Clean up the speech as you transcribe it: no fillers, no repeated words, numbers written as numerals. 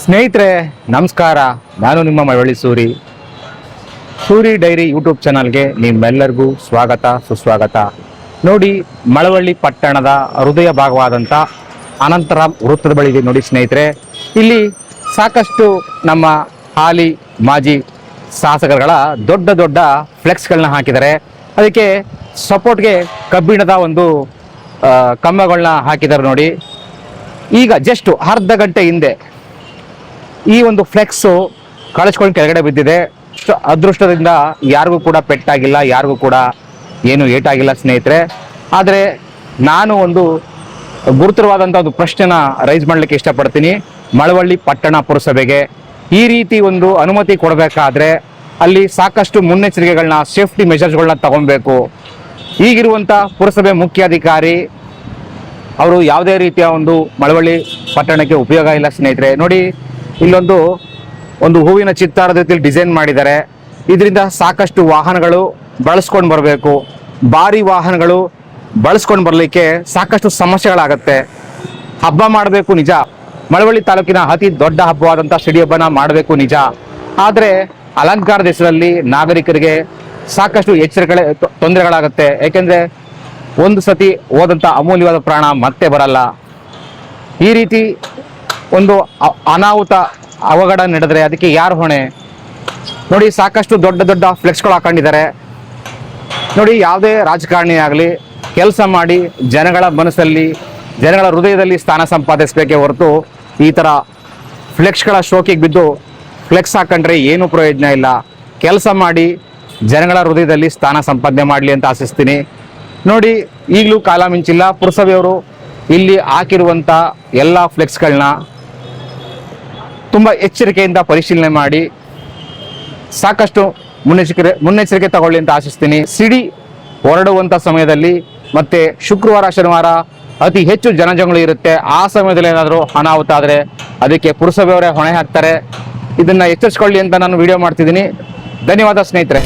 ಸ್ನೇಹಿತರೆ ನಮಸ್ಕಾರ. ನಾನು ನಿಮ್ಮ ಮಳವಳ್ಳಿ ಸೂರಿ ಡೈರಿ ಯೂಟ್ಯೂಬ್ ಚಾನಲ್ಗೆ ನಿಮ್ಮೆಲ್ಲರಿಗೂ ಸ್ವಾಗತ ಸುಸ್ವಾಗತ. ನೋಡಿ, ಮಳವಳ್ಳಿ ಪಟ್ಟಣದ ಹೃದಯ ಭಾಗವಾದಂಥ ಅನಂತರಾಮ್ ವೃತ್ತದ ಬಳಿ ಇದೆ ನೋಡಿ ಸ್ನೇಹಿತರೆ. ಇಲ್ಲಿ ಸಾಕಷ್ಟು ನಮ್ಮ ಹಾಲಿ ಮಾಜಿ ಶಾಸಕರುಗಳ ದೊಡ್ಡ ದೊಡ್ಡ ಫ್ಲೆಕ್ಸ್ಗಳನ್ನ ಹಾಕಿದ್ದಾರೆ. ಅದಕ್ಕೆ ಸಪೋರ್ಟ್ಗೆ ಕಬ್ಬಿಣದ ಒಂದು ಕಂಬಗಳನ್ನ ಹಾಕಿದ್ದಾರೆ ನೋಡಿ. ಈಗ ಜಸ್ಟ್ ಅರ್ಧ ಗಂಟೆ ಹಿಂದೆ ಈ ಒಂದು ಫ್ಲೆಕ್ಸು ಕಳಿಸ್ಕೊಂಡು ಕೆಳಗಡೆ ಬಿದ್ದಿದೆ. ಅದೃಷ್ಟದಿಂದ ಯಾರಿಗೂ ಕೂಡ ಪೆಟ್ಟಾಗಿಲ್ಲ, ಯಾರಿಗೂ ಕೂಡ ಏನು ಏಟಾಗಿಲ್ಲ ಸ್ನೇಹಿತರೆ. ಆದರೆ ನಾನು ಒಂದು ಗುರುತರವಾದಂಥ ಒಂದು ಪ್ರಶ್ನೆನ ರೈಸ್ ಮಾಡಲಿಕ್ಕೆ ಇಷ್ಟಪಡ್ತೀನಿ. ಮಳವಳ್ಳಿ ಪಟ್ಟಣ ಪುರಸಭೆಗೆ ಈ ರೀತಿ ಒಂದು ಅನುಮತಿ ಕೊಡಬೇಕಾದ್ರೆ ಅಲ್ಲಿ ಸಾಕಷ್ಟು ಮುನ್ನೆಚ್ಚರಿಕೆಗಳನ್ನ, ಸೇಫ್ಟಿ ಮೆಷರ್ಸ್ಗಳನ್ನ ತಗೊಬೇಕು. ಈಗಿರುವಂಥ ಪುರಸಭೆ ಮುಖ್ಯಾಧಿಕಾರಿ ಅವರು ಯಾವುದೇ ರೀತಿಯ ಒಂದು ಮಳವಳ್ಳಿ ಪಟ್ಟಣಕ್ಕೆ ಉಪಯೋಗ ಇಲ್ಲ ಸ್ನೇಹಿತರೆ. ನೋಡಿ, ಇಲ್ಲೊಂದು ಹೂವಿನ ಚಿತ್ತಾರದ ರೀತಿಯಲ್ಲಿ ಡಿಸೈನ್ ಮಾಡಿದ್ದಾರೆ. ಇದರಿಂದ ಸಾಕಷ್ಟು ವಾಹನಗಳು ಬಳಸ್ಕೊಂಡು ಬರಬೇಕು. ಭಾರಿ ವಾಹನಗಳು ಬಳಸ್ಕೊಂಡು ಬರಲಿಕ್ಕೆ ಸಾಕಷ್ಟು ಸಮಸ್ಯೆಗಳಾಗತ್ತೆ. ಹಬ್ಬ ಮಾಡಬೇಕು ನಿಜ, ಮಳವಳ್ಳಿ ತಾಲೂಕಿನ ಅತಿ ದೊಡ್ಡ ಹಬ್ಬವಾದಂಥ ಸಿಡಿ ಹಬ್ಬನ ಮಾಡಬೇಕು ನಿಜ. ಆದರೆ ಅಲಂಕಾರದ ಹೆಸರಲ್ಲಿ ನಾಗರಿಕರಿಗೆ ಸಾಕಷ್ಟು ತೊಂದರೆಗಳಾಗತ್ತೆ. ಯಾಕೆಂದರೆ ಒಂದು ಸತಿ ಹೋದಂಥ ಅಮೂಲ್ಯವಾದ ಪ್ರಾಣ ಮತ್ತೆ ಬರಲ್ಲ. ಈ ರೀತಿ ಒಂದು ಅನಾಹುತ ಅವಘಡ ನಡೆದರೆ ಅದಕ್ಕೆ ಯಾರು ಹೊಣೆ? ನೋಡಿ, ಸಾಕಷ್ಟು ದೊಡ್ಡ ದೊಡ್ಡ ಫ್ಲೆಕ್ಸ್ಗಳು ಹಾಕೊಂಡಿದ್ದಾರೆ ನೋಡಿ. ಯಾವುದೇ ರಾಜಕಾರಣಿ ಆಗಲಿ ಕೆಲಸ ಮಾಡಿ ಜನಗಳ ಮನಸ್ಸಲ್ಲಿ, ಜನಗಳ ಹೃದಯದಲ್ಲಿ ಸ್ಥಾನ ಸಂಪಾದಿಸಬೇಕೇ ಹೊರತು ಈ ಥರ ಫ್ಲೆಕ್ಸ್ಗಳ ಶೋಕಿಗೆ ಬಿದ್ದು ಫ್ಲೆಕ್ಸ್ ಹಾಕೊಂಡ್ರೆ ಏನೂ ಪ್ರಯೋಜನ ಇಲ್ಲ. ಕೆಲಸ ಮಾಡಿ ಜನಗಳ ಹೃದಯದಲ್ಲಿ ಸ್ಥಾನ ಸಂಪಾದನೆ ಮಾಡಲಿ ಅಂತ ಆಶಿಸ್ತೀನಿ. ನೋಡಿ, ಈಗಲೂ ಕಾಲ ಮಿಂಚಿಲ್ಲ. ಪುರಸಭೆಯವರು ಇಲ್ಲಿ ಹಾಕಿರುವಂಥ ಎಲ್ಲ ಫ್ಲೆಕ್ಸ್ಗಳನ್ನ ತುಂಬ ಎಚ್ಚರಿಕೆಯಿಂದ ಪರಿಶೀಲನೆ ಮಾಡಿ ಸಾಕಷ್ಟು ಮುನ್ನೆಚ್ಚರಿಕೆ ತಗೊಳ್ಳಿ ಅಂತ ಆಶಿಸ್ತೀನಿ. ಸಿಡಿ ಹೊರಡುವಂಥ ಸಮಯದಲ್ಲಿ ಮತ್ತು ಶುಕ್ರವಾರ ಶನಿವಾರ ಅತಿ ಹೆಚ್ಚು ಜನಜಂಗುಳಿ ಇರುತ್ತೆ. ಆ ಸಮಯದಲ್ಲಿ ಏನಾದರೂ ಅನಾಹುತ ಆದರೆ ಅದಕ್ಕೆ ಪುರಸಭೆಯವರೇ ಹೊಣೆ ಹಾಕ್ತಾರೆ. ಇದನ್ನು ಎಚ್ಚರಿಸ್ಕೊಳ್ಳಿ ಅಂತ ನಾನು ವಿಡಿಯೋ ಮಾಡ್ತಿದ್ದೀನಿ. ಧನ್ಯವಾದ ಸ್ನೇಹಿತರೆ.